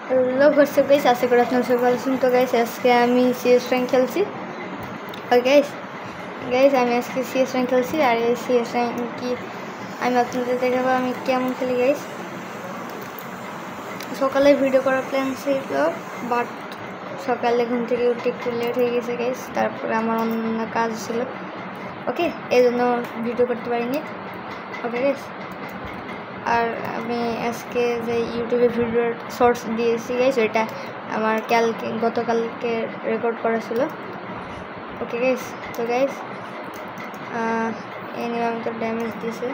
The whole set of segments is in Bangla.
হ্যালো হোয়াটসঅ্যাপ গাইস, আশা করি আপনারা সবাই ভালো আছেন। তো গাইস আজকে আমি সিএস র্যাঙ্ক খেলছি। আর গাইস আমি আজকে সিএস র্যাঙ্ক খেলছি। আর এই সিএস র্যাঙ্ক কি আমি আপনাদের দেখাবো আমি কেমন খেলি গাইস। সকালে ভিডিও করার প্ল্যান ছিল, বাট সকালে ঘুম থেকে উঠতে একটু লেট হয়ে গেছে গাইস। তারপরে আমার অন্য কাজ ছিল, ওকে, এই জন্য ভিডিও করতে পারিনি। ওকে গাইস, আর আমি আজকে যে ইউটিউবে ভিডিওর শর্টস দিয়েছি গাইস, ওইটা আমার গতকালকে রেকর্ড করা ছিল। ওকে গাইস, তো গাইস এই নিয়ে আমি তো ড্যামেজ দিয়েছে,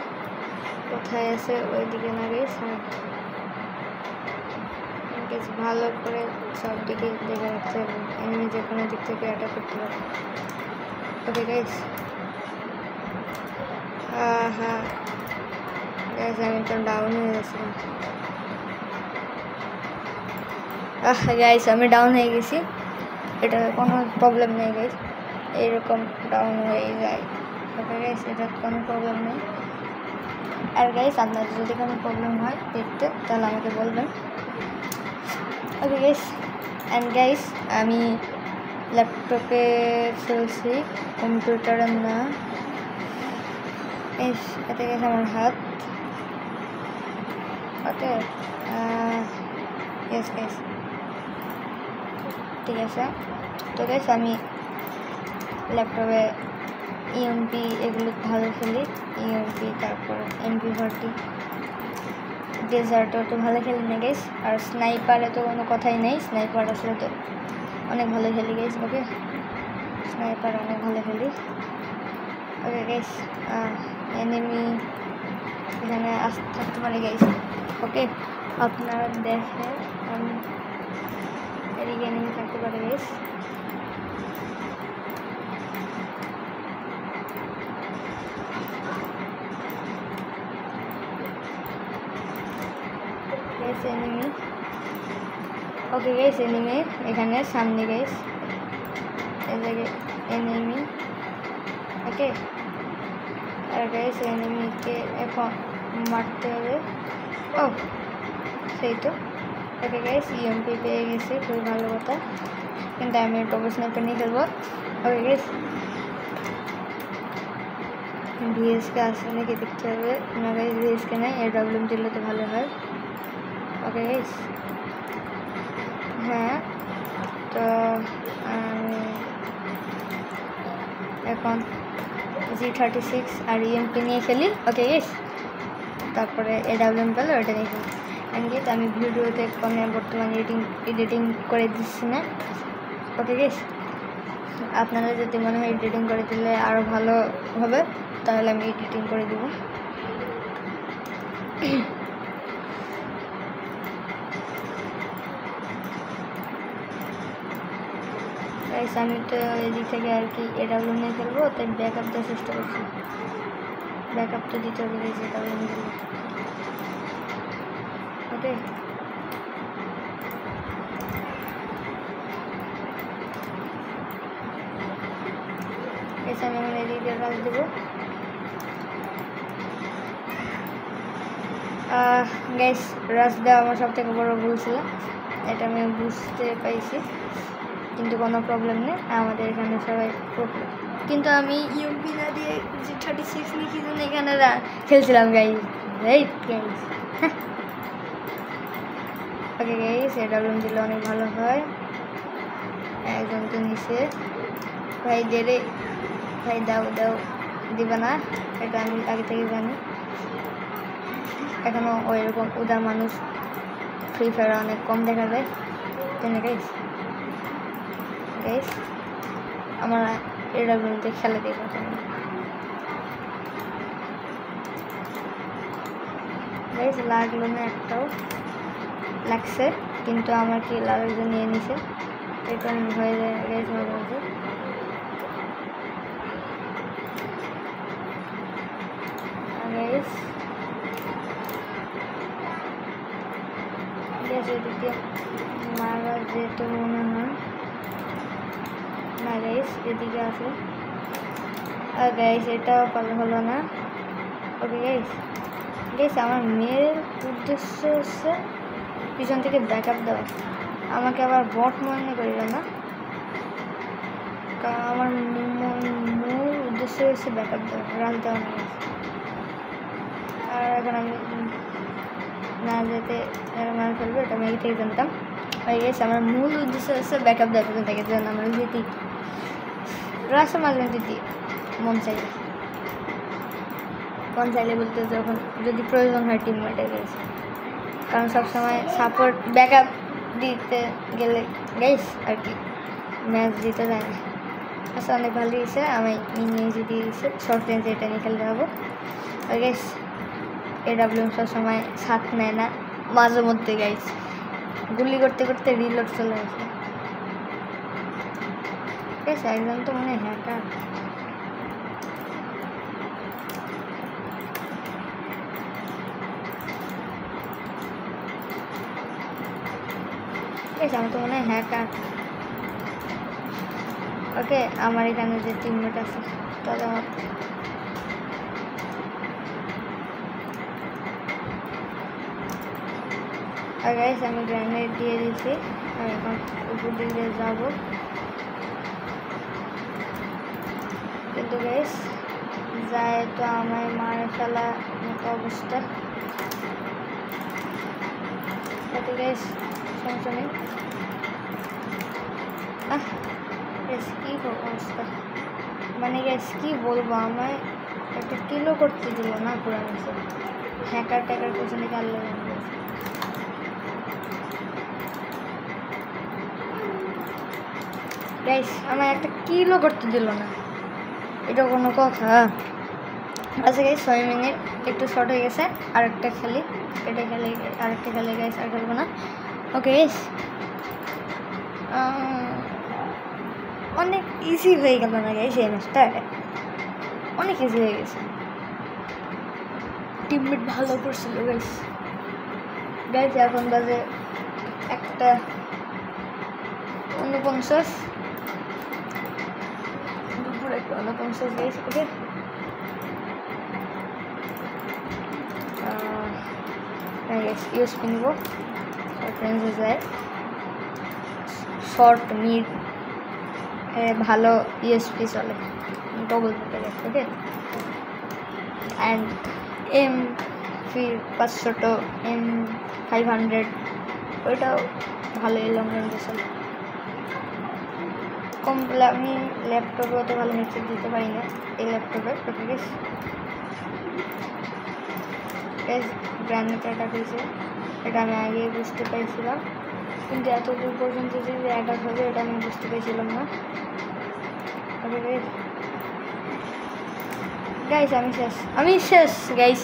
কোথায় আছে ওইদিকে না গাইস। ভালো করে সব দিকে দেখে রাখতে হবে, এনিমি যে কোনো দিক থেকে অ্যাটাক করতে পারে। ওকে গাইস, হ্যাঁ গাইস আমি তো ডাউন হয়ে গেছিলাম। গাইস আমি ডাউন হয়ে গেছি, এটা কোনো প্রবলেম নেই গাইস, এইরকম ডাউন হয়ে যায়। ওকে গাইস, এটা কোনো প্রবলেম নেই। আর গাইস আপনাদের যদি কোনো প্রবলেম হয় দেখতে, তাহলে আমাকে বলবেন। ওকে গাইস, অ্যান্ড গাইস আমি ল্যাপটপে খেলছি, কম্পিউটারে না। এতে গেছে আমার হাত। ওকে ইয়েস গাইস, ঠিক আছে। তো গাইস আমি ল্যাপটপে ইএমপি এগুলো ভালো খেলি, ইএমপি, তারপর MP40, ডেজার্টও তো ভালো খেলি না গাইস। আর স্নাইপারে তো কোনো কথাই নেই, স্নাইপার আসলে তো অনেক ভালো খেলি গাইস। ওকে, স্নাইপার অনেক ভালো খেলি। ওকে গাইস, এনিমি এখানে আসতে থাকতে পারে গাইস। ওকে, আপনারা দেখেন এদিকে এনিমি থাকতে পারে guys. Enemy, okay guys enemy এখানে সামনে গাইস, এই জায়গায় এনিমি। ওকে, আর গাইস এনিমিকে এখন মারতে হবে। ও সেই তো। ওকে গাইস ইএমপি পেয়ে গেছি, খুবই ভালো কথা, কিন্তু আমি টপ স্নাইপার নিয়ে খেলবো। ওকে গাইস ভিএসকে আসলে নাকি দেখতে হবে না গাইস, ভিএসকে নেই, AWM দিলে তো ভালো হয়। ওকে গাইস, হ্যাঁ তো আমি এখন G36 আর EMP নিয়ে খেলি। ওকে গাইস, তারপরে AWM পেলে ওইটা নিয়ে খেলি। অ্যান্ড গাইস আমি ভিডিওতে কোনো বর্তমানে এডিটিং করে দিচ্ছি না। ওকে গাইস, আপনারা যদি মনে হয় এডিটিং করে দিলে আরও ভালো হবে, তাহলে আমি এডিটিং করে দেবো। গাইস আমি তো এদিক থেকে আর কি AWM নিয়ে খেলবো, তাই ব্যাকআপ দেওয়ার চেষ্টা করছি। ব্যাকআপ তো দিতে হবে গাইস AWM দিলে। ওকে, গাইস আমি এখন এদিক দিয়ে কাজ দেবো। গাইস রাশ দেওয়া আমার সব থেকে বড় ভুল ছিল, এটা আমি বুঝতে পাইছি, কিন্তু কোনো প্রবলেম নেই, আমাদের এখানে সবাই প্রবলেম। কিন্তু আমি ইউপি না দিয়ে G36 নিয়ে কি জন্য এখানে খেলছিলাম guys, right guys. Okay guys AWM দিলে অনেক ভালো হয়। একজন তো নিচে, ভাই দেরে ভাই, দাও দিবা না, এটা আমি আগে থেকে জানি। এখনও ওই রকম উদার মানুষ ফ্রি ফায়ার অনেক কম দেখা যায়, তাই না গাইস। গাইস আমার AWMতে খেলা দেখো, গাইস লাগলো না, একটাও লাগছে, কিন্তু আমার কি লাগার নিয়ে নিছে, এই কারণে হয়ে যায় গাইস মাঝে মাঝে। গাইস এদিকে মারা যেত মনে হয় না গাইস, এদিকে আছে। আর গাইস এটাও হলো না। ওকে গাইস, আমার মেয়ের উদ্দেশ্য হচ্ছে পিছন থেকে ব্যাকআপ দেওয়া। আমাকে আবার বট মনে করিল না, কারণ আমার মূল উদ্দেশ্য হচ্ছে ব্যাকআপ দেওয়া, রাজ দেওয়া না। আর এখন আমি না যেতে যারা মার ফেলবে এটা আমি আগে থেকে জানতাম। হয়ে গেছে, আমার মূল উদ্দেশ্য হচ্ছে ব্যাকআপ দেওয়া পিছন থেকে, যেন আমরা জিতি। রাস্তা মাঝে জিতি মন চাইলে বলতে যখন যদি প্রয়োজন হয় টিমমেটে গেছে, কারণ সবসময় সাপোর্ট ব্যাকআপ দিতে গেলে গাইস আর কি ম্যাচ জিতে যায় না। আচ্ছা, অনেক ভালো দিয়েছে, আমি নিয়ে জিতে দিয়েছে। শর্ট রেঞ্জে এটা নিয়ে খেলতে হবো। আর গাইস AWM সবসময় সাথ নেয় না, মাঝে মধ্যে গাইস গুলি করতে করতে রিলোড চলে আসে। ঠিক আছে, একজন তো মনে হয় হ্যাকার। আমি তো মনে হয় হ্যাকার। ওকে, আমার এখানে যে টিমমেট আছে তাদের আমার আর গাইস আমি গ্রেনেড দিয়ে দিয়েছি। আমি এখন উপর দিকে যাব, কিন্তু গাইস যায় তো আমায় মারে ফেলা মতো অবস্থা। ওকে গাইস, সমস্যা নেই। কি অবস্থা, মানে গাইস কি বলবো, আমায় একটা কিলো করতে দিল না পুরো ম্যাচে। হ্যাকার ট্যাকার করছে নাকি আল্লাহ জানে। গাইস আমার একটা কিলো করতে দিল না, এটা কোনো কথা? আচ্ছা গাইস 6 মিনিট একটু শর্ট হয়ে গেছে, আরেকটা খেলি, এটা খেলে আরেকটা খেলে গাইস, আর খেলবো না। ওকে গাইস, অনেক ইজি হয়ে গেল না গাইস, এই ম্যাচটা অনেক ইজি হয়ে গেছে। টিমমেট ভালো করছিল গাইস। গাইস এখন বাজে 1:49, দুপুর 1:49 গাইস। ওকে, ইউএসপি নিব, শর্ট রেঞ্জে যায়, শর্ট মিড ভালো ইউএসপি চলে, ডবল ফুটের। ওকে, অ্যান্ড M500 M500 ওইটাও ভালো লং রেঞ্জে চলে। আমি ল্যাপটপে অত ভালো হেডসেট দিতে পারি না এই ল্যাপটপে। ওকে গাইস, গ্রানেড অ্যাটাক হয়েছে, এটা আমি আগে বুঝতে পারছিলাম, কিন্তু এত দূর পর্যন্ত যে অ্যাটাক হবে এটা আমি বুঝতে পেরেছিলাম না। ওকে গাইস, আমি শেষ গাইস।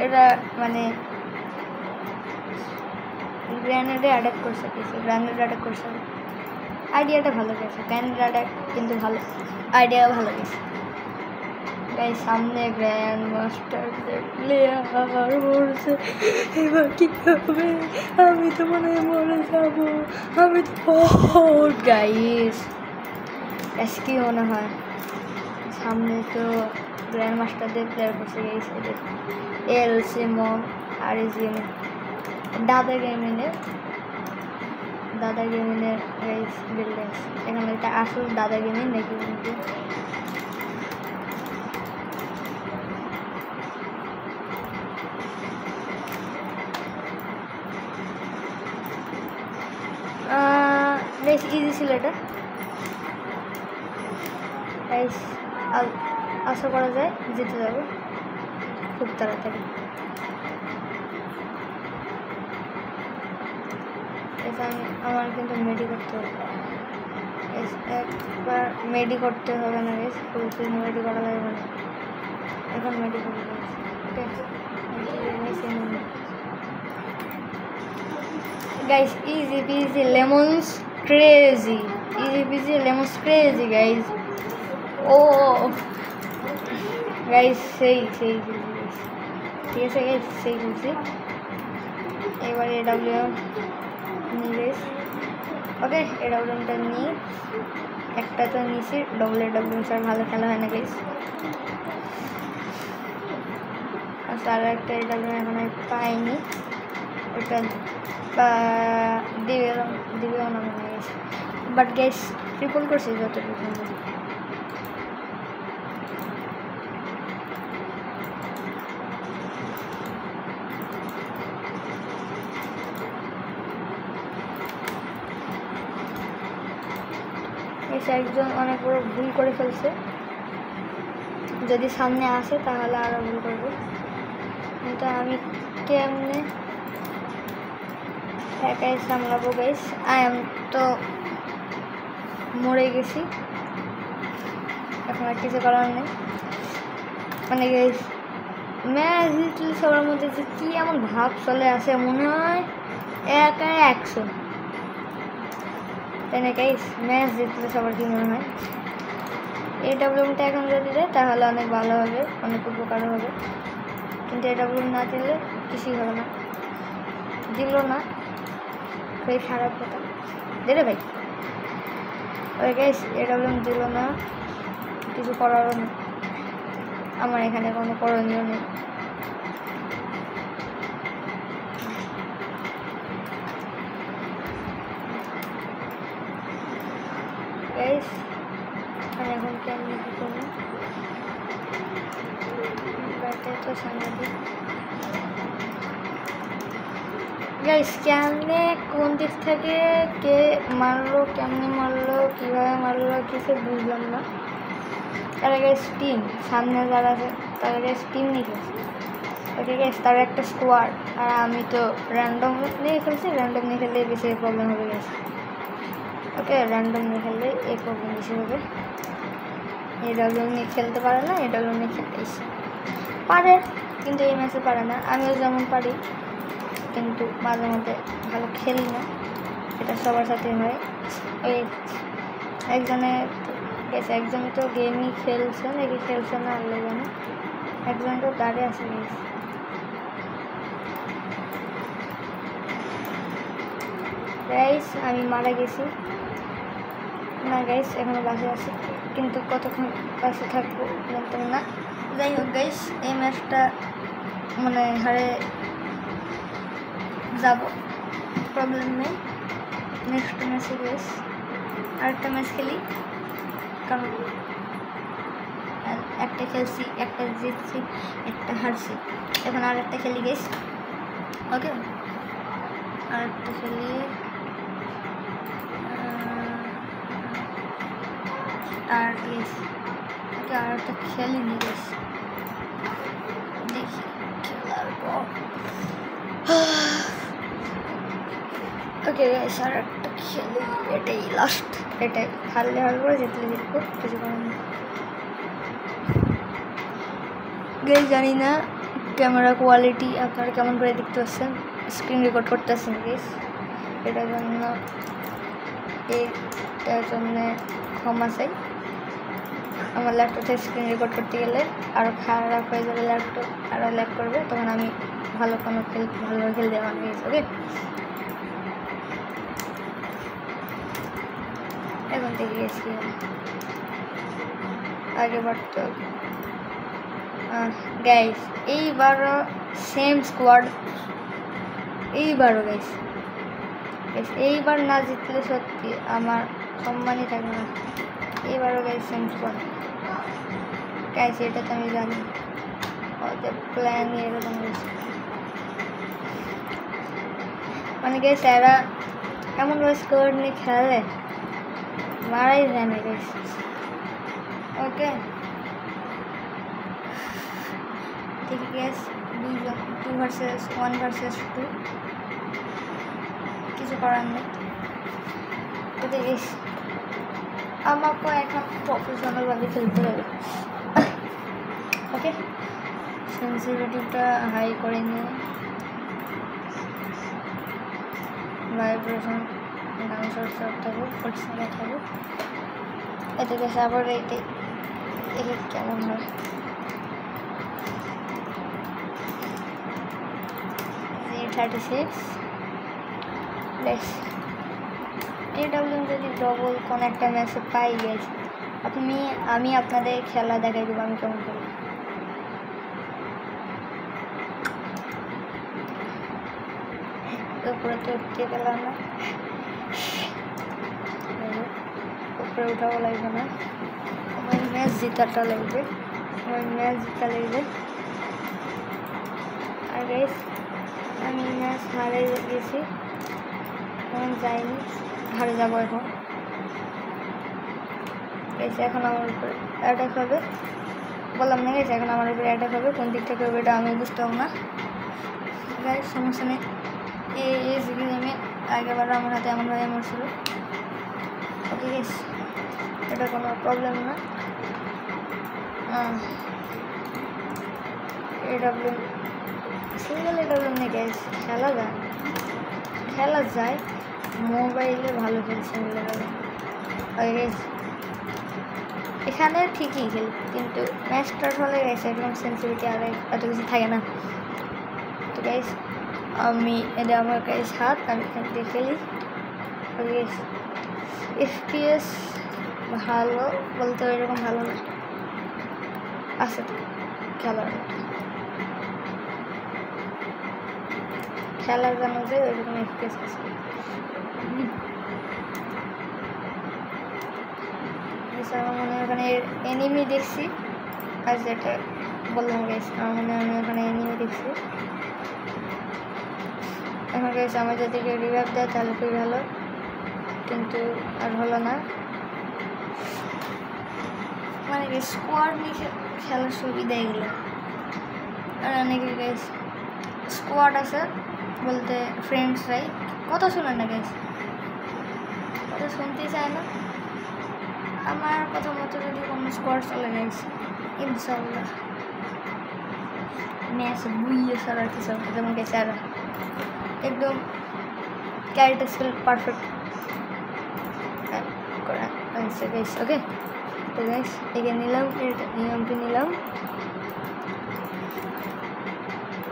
এটা মানে গ্রেনেডে অ্যাটাক করছে, গ্রেনেডে অ্যাটাক করছে, আইডিয়াটা ভালো গেছে। গ্রেনেড অ্যাটাক কিন্তু ভালো আইডিয়া, ভালো গেছে গাইস। সামনে গ্র্যান্ড মাস্টার দেখলে আমার মরছে, এবার কি হবে? আমি তো মনে হয় মরে যাবো, আমি তো গাইস। কি মনে হয় সামনে তো গ্র্যান্ড মাস্টারদের প্লেয়ার বসে গেছে, এল সিমন আর দাদা গেমিংয়ের গাইস বিল্ডার্স। এখানে এটা আসল দাদা গেমিং নাকি? কিন্তু বেশ ইজি ছিল এটা গাইস। আশা করা যায় জিতে যাবো খুব তাড়াতাড়ি। আমার কিন্তু মেডি করতে হবে, একবার মেডি করতে হবে না গাইস, ফুলফিল মেডি করা লাগবে না, এখন মেডি করতে হবে। ওকে guys, easy peasy lemons crazy, easy peasy lemons crazy guys. Oh guys, সেই ঠিক আছে গাইস, সেই বলছি। এবার AWM নিয়ে গাইস। ওকে, AWMটা নিয়ে একটা তো নিয়েছি, ডবল AWM ছাড়া ভালো খেলা হয় না গাইস। আছে, আর একটা AWM এখন আমি পাইনি, ওটা দিবেও না মনে গেছে, বাট গ্যাস ট্রিপল করছি যতটুকু। একজন অনেক বড় ভুল করে ফেলছে, যদি সামনে আসে তাহলে আরো ভুল করবে, কিন্তু আমি কেমনে একাই সামলাবো গাইস। আমি তো মরে গেছি, এখন আর কিছু করার নেই। মানে গাইস ম্যাচ জিতলে সবার মধ্যে যে কি এমন ভাব চলে আসে, মনে হয় একাই 100, তাই না গাইস? ম্যাচ জিতলে সবার কি মনে হয়? AWMটা এখন যদি দেয় তাহলে অনেক ভালো হবে, অনেক উপকার হবে, কিন্তু AWM না দিলে কিছুই হবে না। দিল না, খুবই খারাপ কথা। দে ভাই, ওই গাইস AWM দিল না, কিছু করারও নেই, আমার এখানে কোনো করণীয় নেই। গাইস আমি এখন কেমনি কী করবো, ব্যাটে তো সাংঘাতিক। গাইস কেমনে কোন দিক থেকে কে মারলো, কেমনে মারলো, কীভাবে মারলো, কিছু বুঝলাম না। তারা গাইস টিম, সামনে যারা আছে তারা গাইস টিম নিয়ে খেলছে। ওকে গাইস তার একটা স্কোয়াড, আর আমি তো র্যান্ডম নিয়ে খেলছি, র্যান্ডম নিয়ে খেললে বেশি প্রবলেম হবে গেছে। ওকে র্যান্ডম নিয়ে খেললে এই প্রবলেম বেশি হবে। AWM নিয়ে খেলতে পারে না, AWM নিয়ে খেলতে পারে কিন্তু এই ম্যাচে পারে না। আমিও যেমন পারি কিন্তু মাঝে মধ্যে ভালো খেলি না, এটা সবার সাথেই হয়। ওই একজনে তো গেমই খেলছে, নাকি খেলছে না আল্লাহ জানে, একজন তো দাঁড়িয়ে আছে গেছে। গাইস আমি মারা গেছি না গাইস, এখনো বাসে আছি, কিন্তু কতক্ষণ বাসে থাকবো জানতাম না। যাই হোক গাইস এই ম্যাচটা মানে হারে যাব, প্রবলেম নেই। নেক্সট ম্যাচে গাইস আরেকটা ম্যাচ খেলি, কারণ একটা খেলছি, একটা জিতছি, একটা হারছি, এখন আর একটা খেলি গাইস। ওকে আর একটা খেলি, আর গাইস ওকে আর একটা খেলিনি গাইস, দেখি খেলার পর। ওকে গাইস আর একটা খেলি, এটাই লাস্ট, এটাই হারলে হারবো, জিতলে জিতবো, কিছু করার নেই গাইস। জানি না ক্যামেরা কোয়ালিটি আপনারা কেমন করে দেখতে পাচ্ছেন, স্ক্রিন রেকর্ড করতেছেন গাইস, এটার জন্য ক্ষমা চাই। আমার ল্যাপটপে স্ক্রিন রেকর্ড করতে গেলে আরও খারাপ হয়ে যাবে, ল্যাপটপ আরও ল্যাগ করবে, তখন আমি ভালোভাবে খেলতে পারবো। ওকে এখন থেকে গেছি আগে বাড়তে গাইস, এইবারও সেম স্কোয়াড, এইবারও গাইস এইবার না জিতলে সত্যি আমার সম্মানই থাকবে না। এইবারও গাইস সেম স্কোয়াড গাইস, এটা তো আমি জানি ওদের প্ল্যান এরকম গেছে, মানে গাইস এরা এমনভাবে স্কোয়াড নিয়ে খেলে মারাই যায় না গাইস। ওকে ঠিক আছে, 2 ভার্সেস 1 ভার্সেস 2, কিছু করার নেই। তো গাইস আমাকে এখন প্রফেশনালভাবে খেলতে হবে। ওকে সেন্সিটিভিটিটা হাই করে নিয়ে, ভাইব্রেশন সব থাকবো, পরিষ্কার থাকবো, এতে গেছে আবার এতে দেখে কেমন হয়। G36 বেশ, AWM যদি ডবল কোন একটা ম্যাচে পাই গেছে, আমি আপনাদের খেলা দেখাই দেবো আমি কেমন করি। উপরে তো উঠতে পেলাম না, উপরে উঠাবো লাগবে না, আমার ম্যাচ জিতাটা লাগবে, আমার ম্যাচ জিতা লাগবে। আর গাইস আমি ম্যাচ হারে গেছি, এখন যাইনি, হারে যাবো এখন। গেছে এখন আমার উপরে অ্যাটাক হবে, বললাম না গেছে এখন আমার উপরে অ্যাটাক হবে, কোন দিক থেকে হবে এটা আমি বুঝতে পারবো না। গাইস সমস্যা নেই, এই গেমে আগেবার আমার হাতে এমনভাবে মরছিল। ওকে গাইস এটা কোনো প্রবলেম না। এডাব্লিউ সিঙ্গেল এডাব্লিউ নেই গাইস, খেলা যায় মোবাইলে ভালো খেলি সিঙ্গেল এডাব্লিউ। ওকে গাইস এখানে ঠিকই খেলি, কিন্তু ম্যাচ স্টার্ট হলে গেছে এরকম সেন্সিটিভিটি আর এত কিছু থাকে না। তো গাইস আমি এটা আমার গাইস হাত, আমি এখান থেকে খেলি। গাইস FPS ভালো বলতে এরকম ভালো না, আছে তো খেলার জন্য যে ওইরকম FPS আছে। আমার মনে হয় ওখানে এনিমি দেখছি, আর যেটা বললাম গেছি আমার মনে হয় আমি ওখানে এনিমি দেখছি। এখন গেছে আমার যদি রিভাইভ দেয় তাহলে খুবই ভালো, কিন্তু আর হলো না। মানে স্কোয়াড নিয়ে খেলার সুবিধা এগুলো, আর অনেকে গেছে স্কোয়াড আছে বলতে ফ্রেন্ডসরাই কথা শোনে না, গেছে কথা শুনতেই চায় না। আমার কথা মতো যদি কোনো স্কোয়াড চলে গেছে ইনশাল্লাহ ম্যাচ বুইয়ে সারা কিছু যেমন গেছে, আর একদম ক্যারেক্টার স্কিল পারফেক্ট করা আছে গাইস। ওকে তো গাইস এগে নিলাম, নিয়মটি নিলাম,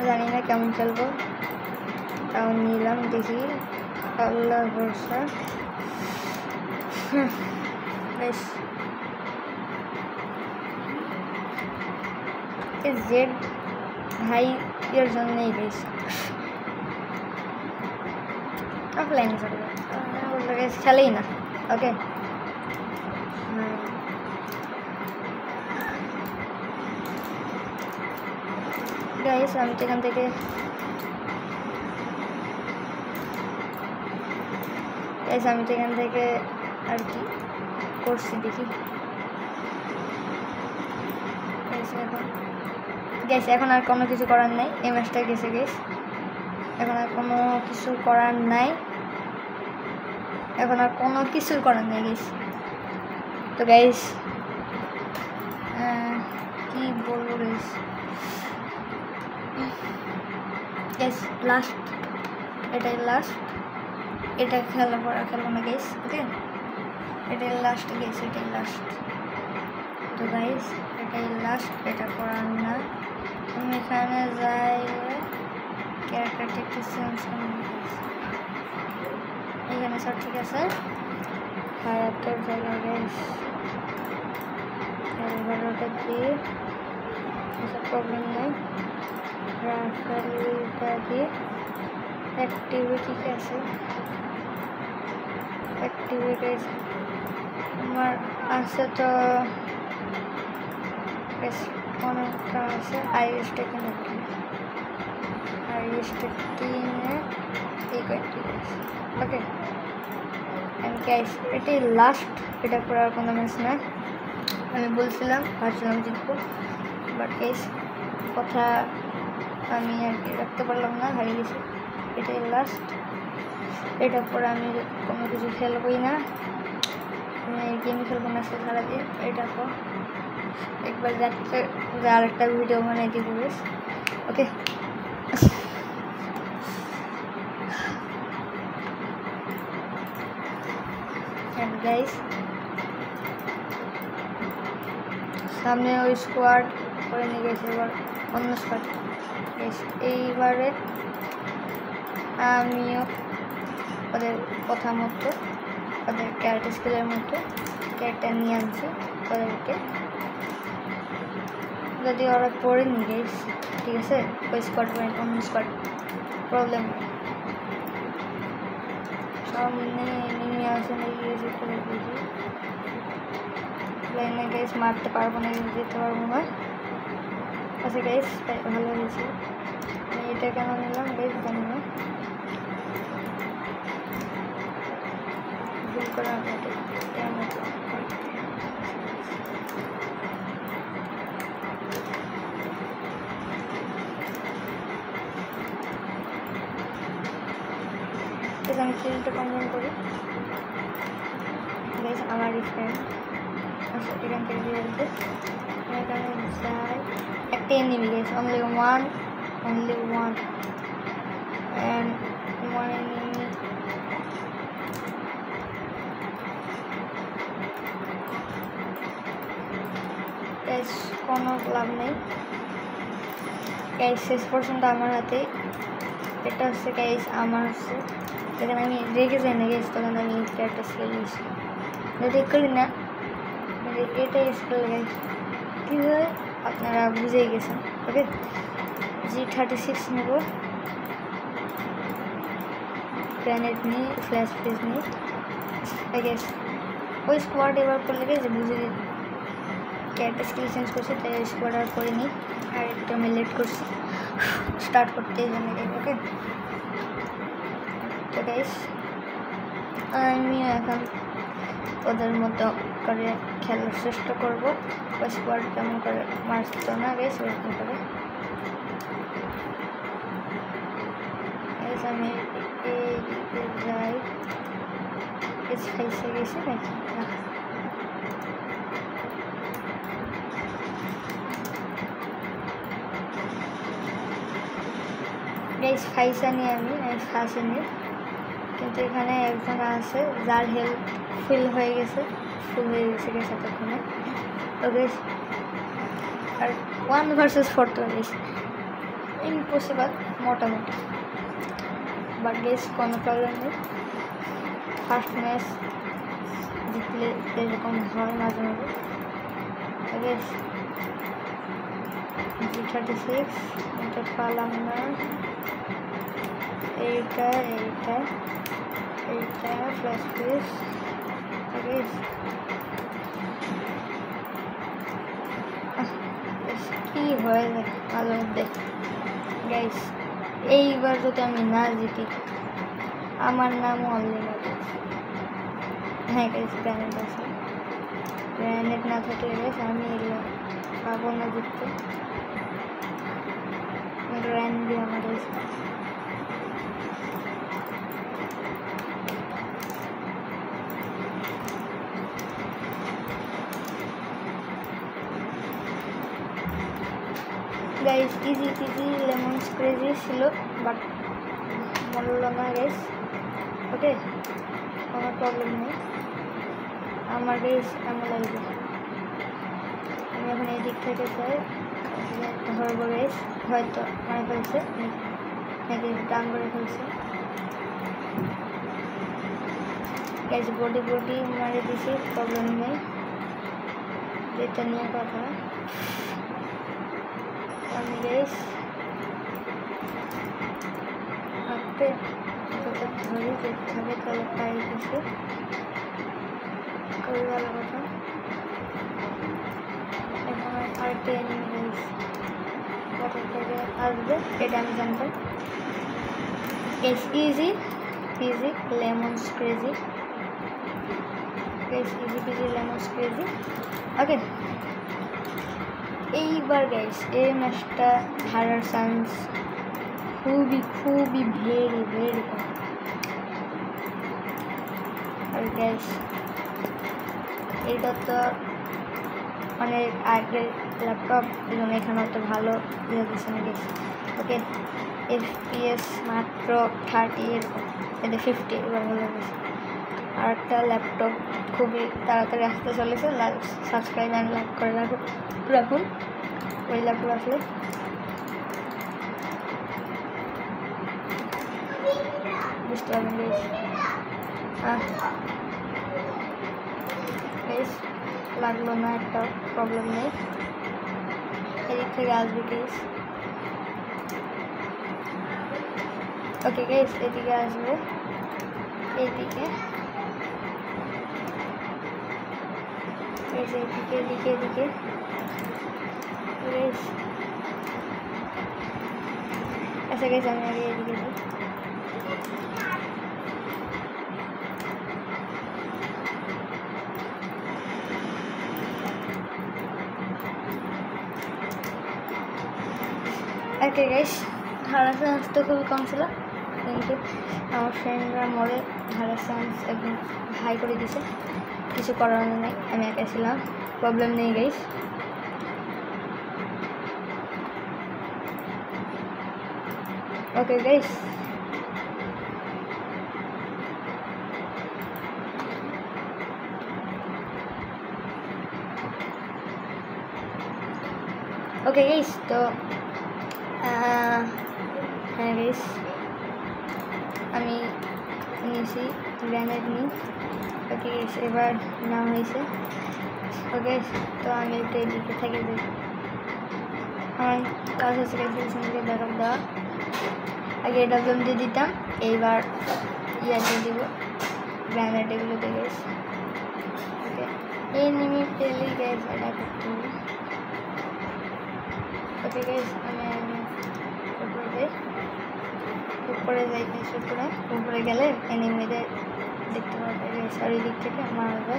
জানি না কেমন খেলবো, তাও নিলাম, দেখি আল্লাহ ভরসা। গাইস জেড ভাই এর জন্যই গেছি অফলাইন খেলেই না। ওকে গাইস আমি এখান থেকে আর কি করছি দেখি। এখন আর কোনো কিছু করার নাই, এই ম্যাচটা গেছে গেস, এখন আর কোনো কিছু করার নাই, গেস। তো গাইস কি বলবো গাইস, লাস্ট এটাই লাস্ট, এটা খেলার পর আর খেলবো না গাইস। ওকে এটাই লাস্ট গাইস, এটাই লাস্ট। তো গাইস এটাই লাস্ট, এটা করার না। আমি এখানে যাই ক্যারেক্টারটা একটু চেঞ্জ করে, এখানে সব ঠিক আছে। হায়াতের জায়গায় গাইস এগারোটা দিয়ে এসব প্রবলেম নেই, রাফেলটা দিয়ে অ্যাক্টিভিটি আছে, অ্যাক্টিভিটি আমার আছে তো অনেকটা আছে। আইরিশটা কিনে এই কয়েকটি ওকে গাইস এটাই লাস্ট, এটা পরে আর কোনো ম্যাচ নয়। আমি বলছিলাম ভাবছিলাম জিতবো, বাট গাইস কথা আমি আর কি রাখতে পারলাম না, হারিয়ে গেছি। এটাই লাস্ট, এটা পরে আমি কোনো কিছু খেলবই না, আমি গেম খেলবো না সারাদিন। এটা পর একবার যাচ্ছে যে আরেকটা ভিডিও বানাই দিব। ওকে গাইস সামনে ওই স্কোয়াড করে নিয়ে গেছে, এবার অন্য স্কোয়াড। এইবারে আমিও ওদের কথা মতো, ওদের ক্যারেক্টার স্কিলের মতো ক্যারেক্টার নিয়ে আনছি ওদেরকে, যদি ওরা পড়ে নিয়ে গেছে ঠিক আছে, ওই স্কোয়াড অন্য স্কোয়াড প্রবলেম। সামনে এনিমি আসে নাকি এসে করে দেখি লাইনে গাইস মারতে পারবো না যেতে পারবো না আচ্ছা গাইস ভালো হয়েছে আমি এটা কেন নিলাম গাইস জানি না ভুল করে আপনাকে কেমন আমি কিলটা কমপ্লেন করি গাইস আমার ফ্রেন্ড আচ্ছা এখান থেকে দিয়ে দিতে এখানে যাই একটা enemy guys only one and one enemy guys কোনো লাভ নেই গাইস শেষ পর্যন্ত আমার হাতে এটা হচ্ছে গাইস আমার হচ্ছে এখানে আমি রেগে যাই না গাইস তখন আমি একটা স্কিল ইউজ যদি করি না এটাই স্কিল গাইস কী হয় আপনারা বুঝেই গেছেন ওকে G36 নেব গ্রেনেড নিয়ে ফ্ল্যাশ ফ্রিজ নিয়ে গাইস ওই স্কোয়াড এবার করলে গেছে বুঝে একটা স্কিল চেঞ্জ করছি তাই স্কোয়াড আর করে নিই আর একটু আমি লেট করছি স্টার্ট করতে জানি ওকে তো গাইস আমি এখন ওদের মতো করে খেলার চেষ্টা করবো ওই স্কোয়াড কেমন করে মারতো না গাইস ওরকম করে গাইস আমি এইদিকে যাই খাইছে গেছি নাকি না গাইস খাইছে নি আমি খাসিনি কিন্তু এখানে একজন আছে যার হেলথ ফুল হয়ে গেছে গেছে এতক্ষণে তো গাইস আর 1 versus 4 তো গাইস ইম্পসিবল মোটামুটি বাট গাইস কোনো প্রবলেম নেই ফার্স্ট ম্যাচ জিতলে এরকম হয় মাঝে মাঝে গাইস G36 এটা পালাম না এইটা ফ্ল্যাশ ফ্রিজ গাইস কি হয় ভালো দেখ গাইস এইবার যদি আমি না জিতি আমার নামও অনলাইন হ্যাঁ গাইস গ্রেনেড আছে গ্রেনেড না থাকলে গাইস আমি এগুলো পাবো না জিততে গ্রেনেড দিয়ে আমার গাইস ইজি লেমন ক্রেজি ছিল বাট মরলো না গাইস ওকে কোনো প্রবলেম নেই আমার গাইস এমন লাগবে আমি এখন এই দিক থেকে যাই ধরবো গাইস হয়তো মারে ফেলছে নাকি ডান করে ফেলছে গাইস বডি মারে দিছি প্রবলেম নেই যেটা নিয়ে কথা আমি গাইস আপনি যত ধরে যেতে হবে তাহলে পাই কিছু খুবই ভালো কথা এখন আরেকটা এনিমি গাইস কোথা থেকে আসবে এটা আমি জানতাম guys easy lemon crazy guys easy lemon crazy okay এইবার গাইস এই ম্যাচটা হারার চান্স খুবই ভেরি কম আর গাইস এইটা তো অনেক আগের ল্যাপটপ এবং এখানে অত ভালো ইয়ে দিচ্ছে না গাইস ওকে FPS মাত্র 30 এরকম এটা 50 এবার ভালো গেছে আর একটা ল্যাপটপ খুবই তাড়াতাড়ি আসতে চলেছে সাবস্ক্রাইব অ্যান্ড লাইক করে রাখুন ওই ল্যাপটপ আসলে বুঝতে পারবেন গাইস লাগলো না একটা প্রবলেম নেই এদিক থেকে আসবে গাইস ওকে গাইস এদিকে আসবে এইদিকে এইদিকে এদিকে এদিকে আচ্ছা গাইস আমি আগে এদিকে যাই ওকে গাইস হারাসান্স তো খুবই কম ছিল কিন্তু আমার ফ্রেন্ডরা মরে হারাসান্স একদম হাই করে দিছে কিছু করার নেই আমি একা ছিলাম প্রবলেম নেই guys okay guys okay guys তো হ্যাঁ গাইস আমি নিয়েছি গ্র্যানেড নিই ওকে গাইস এবার নাম হয়েছে ওকে তো আমি একটু এদিকে থেকে যাই আমার কাজ হচ্ছে গাইস ব্যাকআপ দেওয়া আগে ডাবলুম দিয়ে দিতাম এইবার ইয়া দিয়ে দিব গ্র্যানেড এগুলো দিয়ে গাইস ওকে এই নিমি পেলেই গাইস এটা করতে হবে ওকে গাইস আমি উপরে যাই গাইস উপরে গেলে এনিমিদের দেখতে পাবে গাইস আর এই দিক থেকে মারবে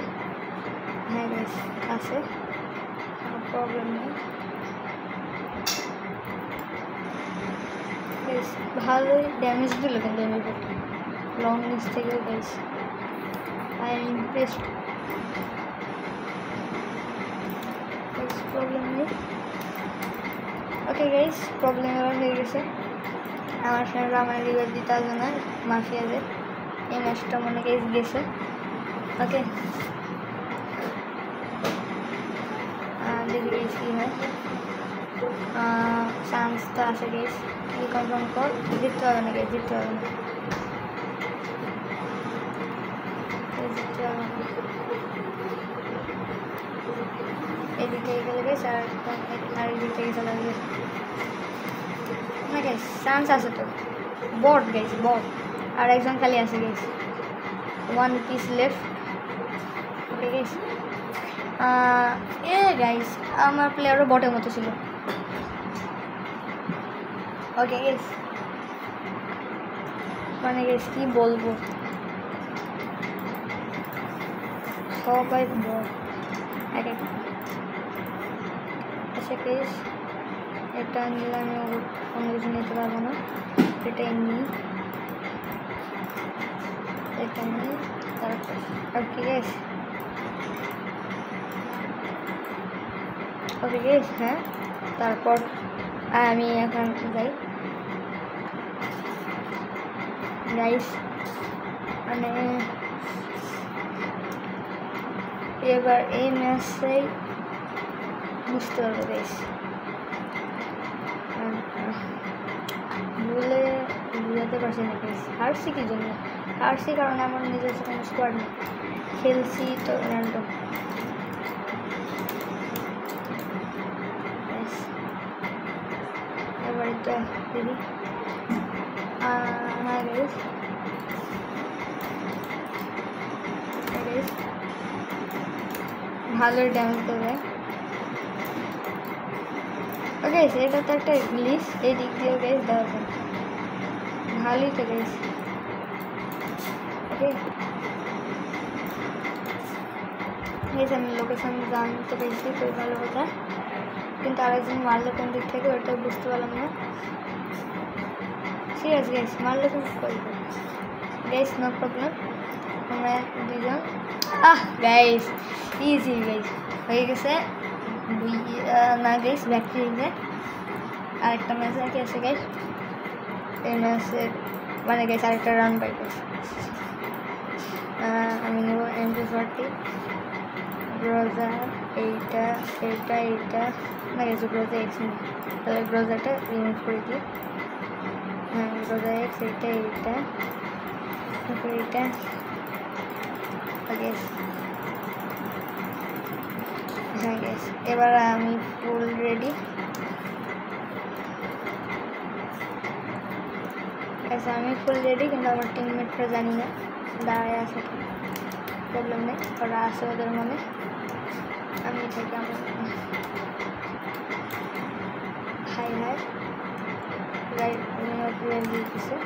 হ্যাঁ গাইস আছে প্রবলেম নেই গাইস ভালোই ড্যামেজ দিল কিন্তু এনিমিদের লং রেঞ্জ থেকে guys I am impressed guys problem নেই ওকে গাইস প্রবলেম এবার হয়ে গেছে আমার ফ্রেন্ডরা আমার রিভার দিতে আসবে না মাফিয়াদের এই ম্যাচটা মনে গাইস গেছে ওকে দেখি গাইস কী হয় চান্স তো আছে গাইস কি কনফার্ম কর জিততে হবে না গাইস জিততে হবে না জিততে হবে না এদিক থেকে গেলে গাইস আর এদিক থেকে চলে যাবে না গাইস চান্স আছে তো বট গাইস বট আর একজন খালি আছে guys one piece left okay guys এ গাইস আমার প্লেয়ারও বটের মতো ছিল ওকে গাইস মানে গাইস কি বলবো সবাই বট এক এক আচ্ছা গাইস এটা নিলে আমি অন্য কিছু নিতে পারবো না এটাই নিই এটা নিই তারপর আর কি গাইস ওকে গাইস হ্যাঁ তারপর আমি এখন যাই গাইস মানে এবার এই ম্যাচটাই বুঝতে পারবো গাইস ভুলে বুঝাতে পারছি না গাইস হারছি কি জন্য হারছি কারণ আমার নিজস্ব কোনো স্কোয়াড নেই খেলছি তো র্যান্ডম এবার এটা দিদি হ্যাঁ গাইস ভালোই ড্যামেজ দেবে ওকে এটা তো একটা গ্লিচ এই দিক দিয়ে গাইস দেওয়া যায় ভালোই তো গাইস ওকে গাইস আমি লোকেশন জানতে পেরেছি খুবই ভালো কথা কিন্তু আরেকজন মারলো কোন দিক থেকে ওটা বুঝতে পারলাম না সিরিয়াস গাইস মারলো কিন্তু গাইস নো প্রবলেম আমরা দুজন গাইস ইজি গাইস হয়ে গেছে না গাইস ব্যাক থেকে আরেকটা ম্যাচ আর কি আছে গাইস এই ম্যাচের মানে গাইস আরেকটা রান বাই গাইস আমি নেব MP40 ব্রোজা এইটা এইটা এইটা না গাইস ব্রোজা এক্স নেই তাহলে ব্রোজাটা রিমুভ করে দিই হ্যাঁ ব্রোজা এক্স এইটা এইটা তারপর এইটা গাইস হ্যাঁ গাইস এবার আমি ফুল রেডি আচ্ছা আমি ফুল রেডি, কিন্তু আমার টিমমেটরা জানি না দাঁড়ায় আছে, প্রবলেম নেই, ওরা আছে ওদের মনে, আমি থেকে আমার হাই হাই রাইট দিতেছে।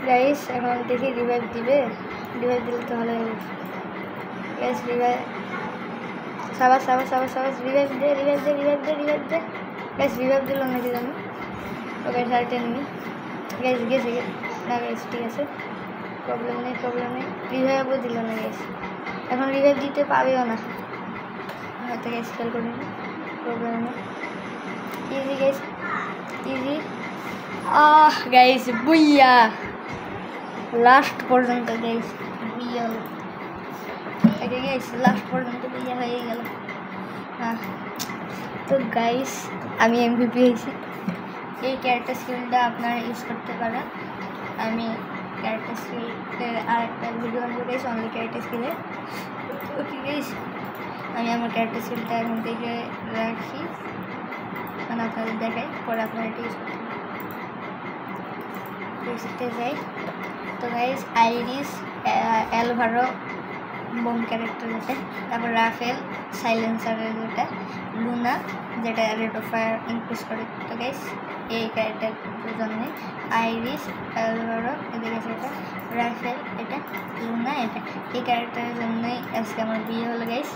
গাইস এখন দেখি রিভাইভ দিবে, রিভাইভ দিলে তো ভালো হয়ে গেছে। গাইস রিভাইভ, সাবাস সাবাস সাবাস সাবাস, রিভাইভ দে রিভাইভ দে রিভাইভ দে রিভাইভ দে। গাইস রিভাইভ দিল নাকি জানো? তো গাইস আর টেনমি গাইস গেছে না গাইস, ঠিক আছে প্রবলেম নেই প্রবলেম নেই, রিভাইভও দিল না গাইস, এখন রিভাইভ দিতে পাবেও না হয়তো গাইস, খেয়াল করে নি, প্রবলেম নেই, ইজি গাইস ইজি। গাইস বুইয়া, লাস্ট পর্যন্ত গাইস বুইয়া হলো, গাইস লাস্ট পর্যন্ত বুইয়া হয়ে গেল। তো গাইস আমি এমভিপি হয়েছি। এই ক্যারেক্টার স্কিলটা আপনারা ইউজ করতে পারেন। আমি ক্যারেক্টার স্কিলের আরেকটা ভিডিও বানাবো গাইস, অনলি ক্যারেক্টার স্কিলে। ওকে গাইস আমি আমার ক্যারেক্টার স্কিলটা এখন থেকে রাখি, মানে আপনাদের দেখাই, পরে আপনারা এটা ইউজ করতে যাই। তো গাইস আইরিস, অ্যালভারো বোম ক্যারেক্টার যেটা, তারপর রাফেল সাইলেন্সারের যেটা, লুনা যেটা রেট অফ ফায়ার ইনক্রিজ করে। তো গাইস এই ক্যারেক্টারটার জন্যে আইরিস, অ্যালভারো এদিকে সেটা, রাফেল এটা, লুনা এটা, এই ক্যারেক্টারের জন্যই আজকে আমার বিয়ে হলো গাইস।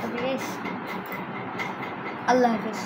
ওকে গাইস, আল্লাহ হাফিজ।